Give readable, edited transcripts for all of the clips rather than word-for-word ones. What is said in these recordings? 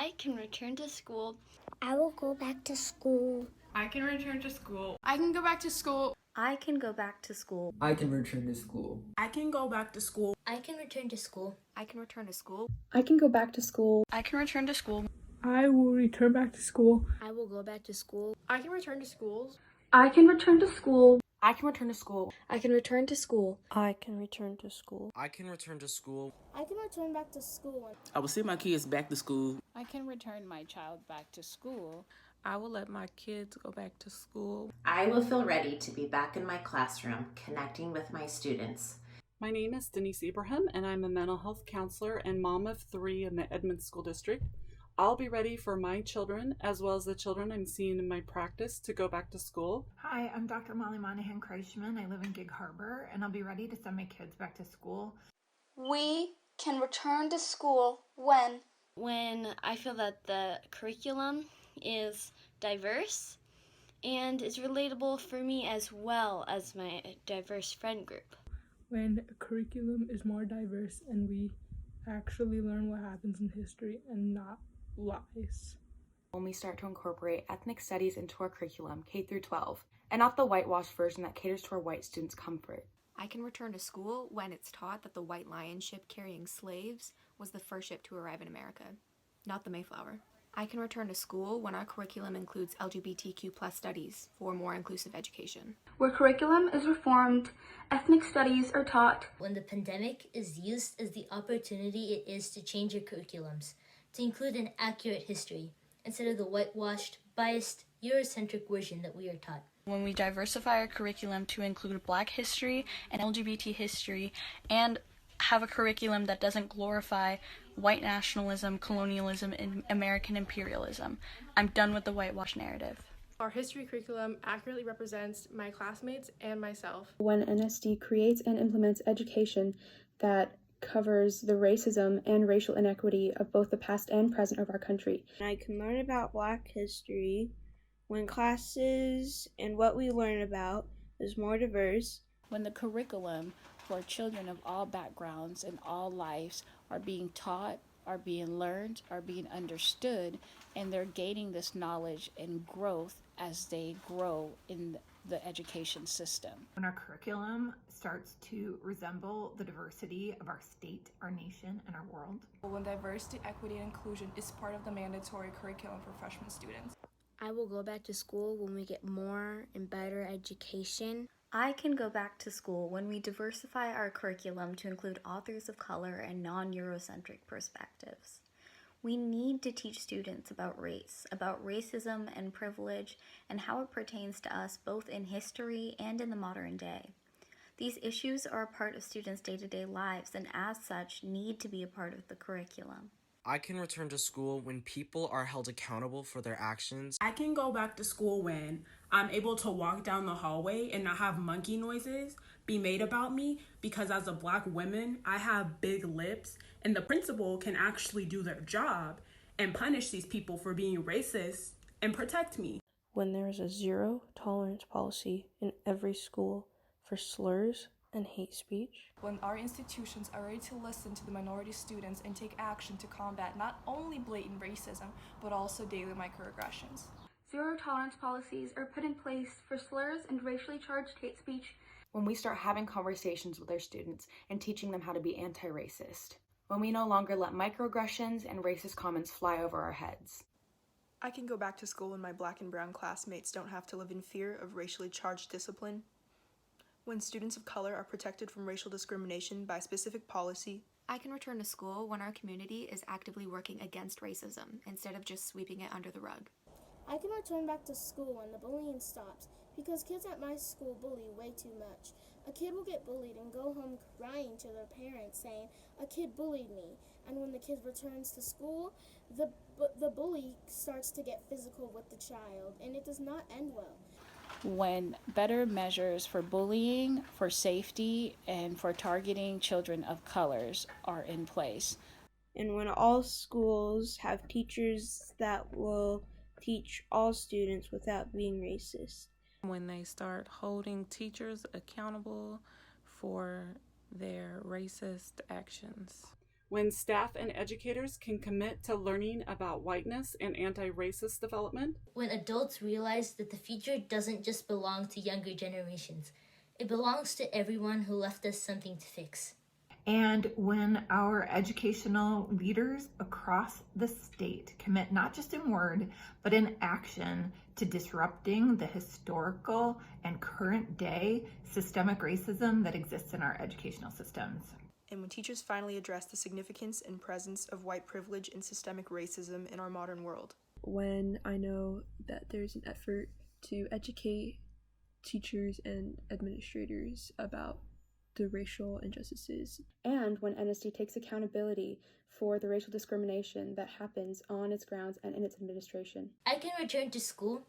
I can return to school. I will go back to school. I can return to school. I can go back to school. I can go back to school. I can return to school. I can go back to school. I can return to school. I can return to school. I can go back to school. I can return to school. I will return back to school. I will go back to school. I can return to schools. I can return to school. I can return to school. I can return to school. I can return to school. I can return to school. I can return back to school. I will send my kids back to school. I can return my child back to school. I will let my kids go back to school. I will feel ready to be back in my classroom, connecting with my students. My name is Denise Ibrahim, and I'm a mental health counselor and mom of 3 in the Edmonds School District. I'll be ready for my children, as well as the children I'm seeing in my practice, to go back to school. Hi, I'm Dr. Molly Monahan Kreishman. I live in Gig Harbor, and I'll be ready to send my kids back to school. We can return to school when I feel that the curriculum is diverse and is relatable for me as well as my diverse friend group. When a curriculum is more diverse and we actually learn what happens in history and not lies. When we start to incorporate ethnic studies into our curriculum, K through 12, and not the whitewashed version that caters to our white students' comfort. I can return to school when it's taught that the White Lion ship carrying slaves was the first ship to arrive in America, not the Mayflower. I can return to school when our curriculum includes LGBTQ+ studies for more inclusive education. Where curriculum is reformed, ethnic studies are taught. When the pandemic is used as the opportunity it is to change your curriculums, to include an accurate history, instead of the whitewashed, biased, Eurocentric version that we are taught. When we diversify our curriculum to include Black history and LGBT history, and have a curriculum that doesn't glorify white nationalism, colonialism, and American imperialism. I'm done with the whitewash narrative. Our history curriculum accurately represents my classmates and myself. When NSD creates and implements education that covers the racism and racial inequity of both the past and present of our country. I can learn about Black history when classes and what we learn about is more diverse. When the curriculum for children of all backgrounds and all lives are being taught, are being learned, are being understood, and they're gaining this knowledge and growth as they grow in the education system. When our curriculum starts to resemble the diversity of our state, our nation, and our world. When diversity, equity, and inclusion is part of the mandatory curriculum for freshman students. I will go back to school when we get more and better education. I can go back to school when we diversify our curriculum to include authors of color and non-Eurocentric perspectives. We need to teach students about race, about racism and privilege, and how it pertains to us both in history and in the modern day. These issues are a part of students' day-to-day lives and as such need to be a part of the curriculum. I can return to school when people are held accountable for their actions. I can go back to school when I'm able to walk down the hallway and not have monkey noises be made about me, because as a Black woman, I have big lips, and the principal can actually do their job and punish these people for being racist and protect me. When there is a zero tolerance policy in every school for slurs and hate speech. When our institutions are ready to listen to the minority students and take action to combat not only blatant racism, but also daily microaggressions. Zero tolerance policies are put in place for slurs and racially charged hate speech. When we start having conversations with our students and teaching them how to be anti-racist. When we no longer let microaggressions and racist comments fly over our heads. I can go back to school when my Black and brown classmates don't have to live in fear of racially charged discipline. When students of color are protected from racial discrimination by specific policy. I can return to school when our community is actively working against racism instead of just sweeping it under the rug. I can return back to school when the bullying stops, because kids at my school bully way too much. A kid will get bullied and go home crying to their parents saying, "A kid bullied me." And when the kid returns to school, the bully starts to get physical with the child, and it does not end well. When better measures for bullying, for safety, and for targeting children of colors are in place. And when all schools have teachers that will teach all students without being racist. When they start holding teachers accountable for their racist actions. when staff and educators can commit to learning about whiteness and anti-racist development, when adults realize that the future doesn't just belong to younger generations, it belongs to everyone who left us something to fix. And when our educational leaders across the state commit not just in word, but in action to disrupting the historical and current day systemic racism that exists in our educational systems. And when teachers finally address the significance and presence of white privilege and systemic racism in our modern world. When I know that there's an effort to educate teachers and administrators about the racial injustices. And when NSD takes accountability for the racial discrimination that happens on its grounds and in its administration. I can return to school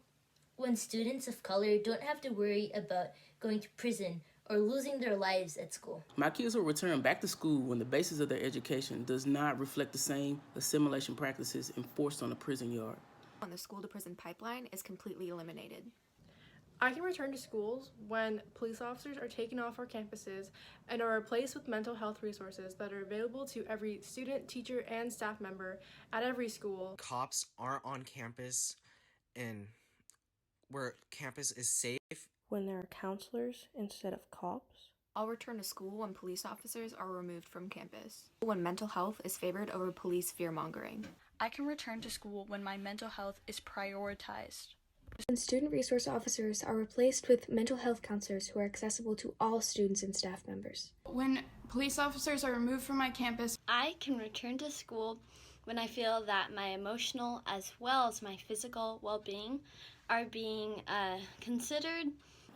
when students of color don't have to worry about going to prison or losing their lives at school. My kids will return back to school when the basis of their education does not reflect the same assimilation practices enforced on a prison yard. When the school-to-prison pipeline is completely eliminated. I can return to schools when police officers are taken off our campuses and are replaced with mental health resources that are available to every student, teacher, and staff member at every school. Cops aren't on campus and where campus is safe. When there are counselors instead of cops. I'll return to school when police officers are removed from campus. When mental health is favored over police fear-mongering. I can return to school when my mental health is prioritized. When student resource officers are replaced with mental health counselors who are accessible to all students and staff members. When police officers are removed from my campus. I can return to school when I feel that my emotional as well as my physical well-being are being considered.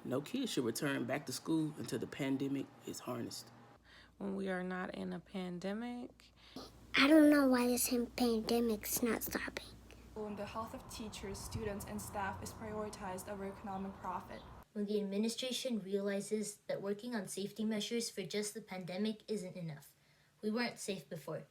No kid should return back to school until the pandemic is harnessed. When we are not in a pandemic. I don't know why this pandemic's not stopping. When the health of teachers, students, and staff is prioritized over economic profit. When the administration realizes that working on safety measures for just the pandemic isn't enough. We weren't safe before.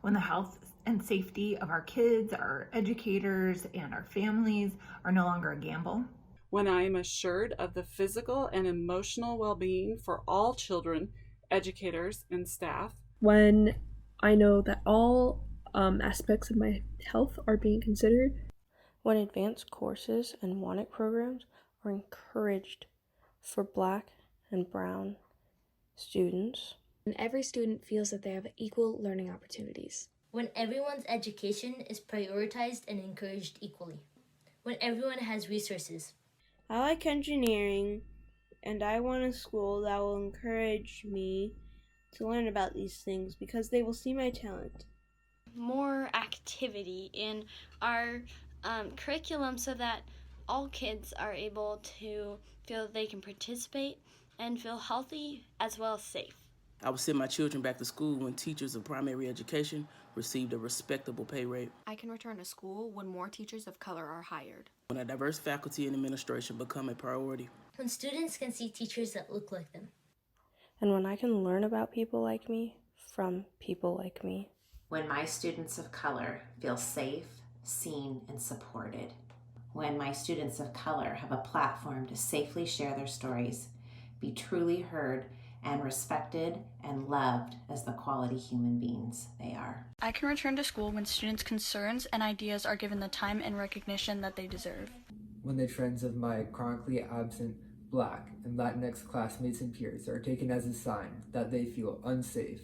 When the health and safety of our kids, our educators, and our families are no longer a gamble. When I am assured of the physical and emotional well-being for all children, educators, and staff. When I know that all aspects of my health are being considered. When advanced courses and WANIC programs are encouraged for Black and Brown students. When every student feels that they have equal learning opportunities. When everyone's education is prioritized and encouraged equally. When everyone has resources. I like engineering, and I want a school that will encourage me to learn about these things because they will see my talent. More activity in our curriculum so that all kids are able to feel that they can participate and feel healthy as well as safe. I would send my children back to school when teachers of primary education received a respectable pay rate. I can return to school when more teachers of color are hired. When a diverse faculty and administration become a priority. When students can see teachers that look like them. And when I can learn about people like me from people like me. When my students of color feel safe, seen, and supported. When my students of color have a platform to safely share their stories, be truly heard, and respected and loved as the quality human beings they are. I can return to school when students' concerns and ideas are given the time and recognition that they deserve. When the trends of my chronically absent Black and Latinx classmates and peers are taken as a sign that they feel unsafe,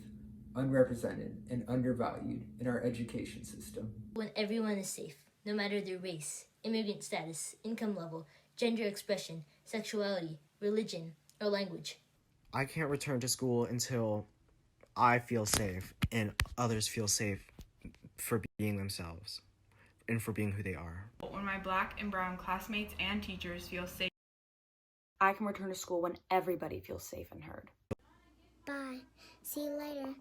unrepresented, and undervalued in our education system. When everyone is safe, no matter their race, immigrant status, income level, gender expression, sexuality, religion, or language. I can't return to school until I feel safe and others feel safe for being themselves and for being who they are. When my Black and brown classmates and teachers feel safe. I can return to school when everybody feels safe and heard. Bye. See you later.